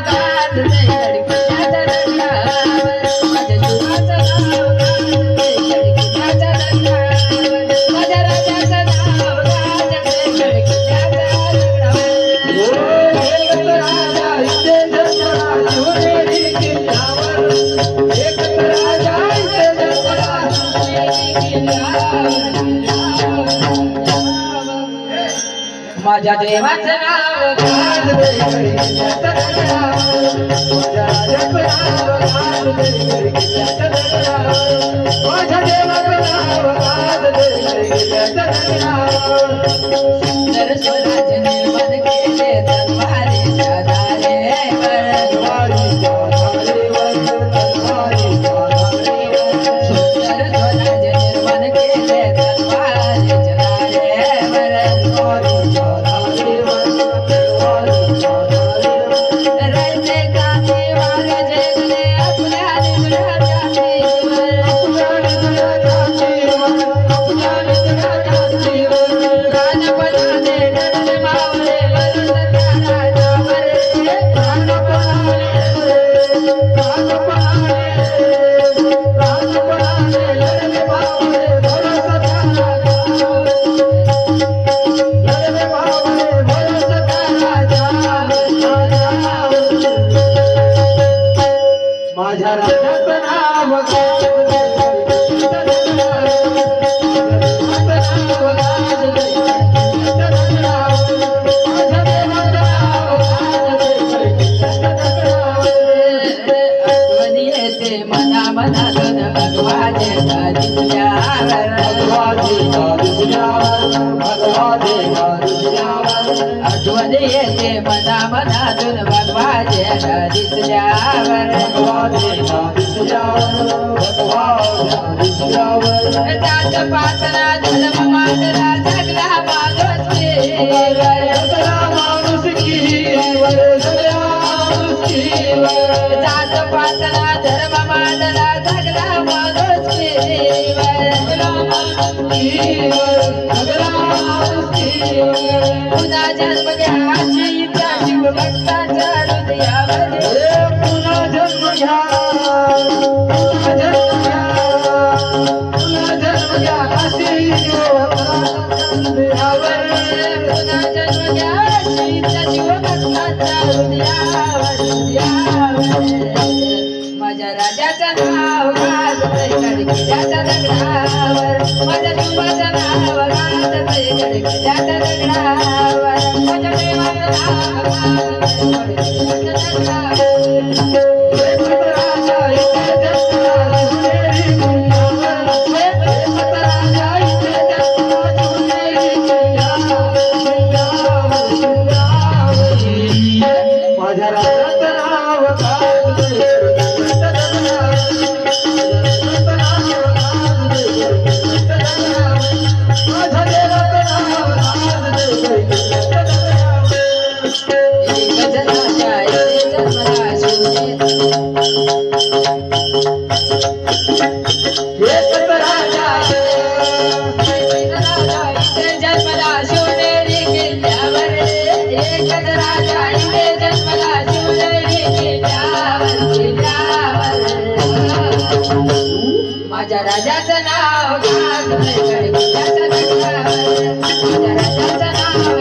गाजते कडकीच्या रंगावर माझ्या जीवाचं नाव गाजते कडकीच्या रंगावर माझ्या राजाचं नाव गाजते कडकीच्या रंगावर एकच राजा इथे जन्मला शिवनेरी किल्ल्यावर एकच राजा इथे जन्मला शिवनेरी किल्ल्यावर माझ्या देवाचं नाव गाजते कडकीच्या रंगावर माझ्या राजाचं नाव गाजते कडकीच्या रंगावर माझ्या देवाचं नाव गाजते कडकीच्या रंगावर सुंदर स्वराज्य निर्माण केले तलवारीच्या धारेवर तलवारीच्या धारेवर तलवारीच्या धारेवर सुंदर स्वराज्य निर्माण केले तलवारीच्या धारेवर तलवारीच्या धारेवर तलवारीच्या धारेवर रयते गाते वाघ जगले आपल्या निवडा जातीवर आपल्या निवडा जातीवर आपल्या निवडा जातीवर राजपदाने डरले मावळे वरुण त्या राजावर राजपदाने लढले मावळे वरुण त्या राजावर लढले मावळे वरुण त्या राजावर माझ्या राजाचं नाव गाजते आठवणी येते मना मनातून भगवादेचा दिसल्यावर भगवादेचा दिसल्यावर भगवादेचा दिसल्यावर आठवणी येते मना मनातून भगवादेचा दिसल्यावर भगवादेचा दिसल्यावर भगवादेचा दिसल्यावर जात पातना धर्म मांडला जगला माणुसकीवर जगला माणुसकीवर जगला माणुसकीवर जात पातना धर्म मांडला जगला माणुसकीवर जगला माणुसकीवर जगला माणुसकीवर पुन्हा जन्म घ्यायची त्या शिवभक्ताच्या हृदयामध्ये पुन्हा जन्म घ्या पुन्हा जन्म घ्या पुन्हा जन्म घ्या अशी हृदयावर पुन्हा जन्म घ्या अशी त्या शिवभक्ताच्या हृदयावर माझ्या राजाचं नाव गाजते कडकीच्या दगडावर माझ्या जीवाचं नाव गाजते कडकीच्या दगडावर माझ्या देवाचं नाव गाजते कडकीच्या दगडावर माझ्या राजाचं नाव गाजते माझ्या देवाचं नाव गाजते एकच राजा इथे जन्मला शिवनेरी किल्ल्यावर एकच राजा इथे जन्मला शिवनेरी किल्ल्यावर माझ्या राजाचं नाव गाजते कडकीच्या दगडावर माझ्या राजाचं नाव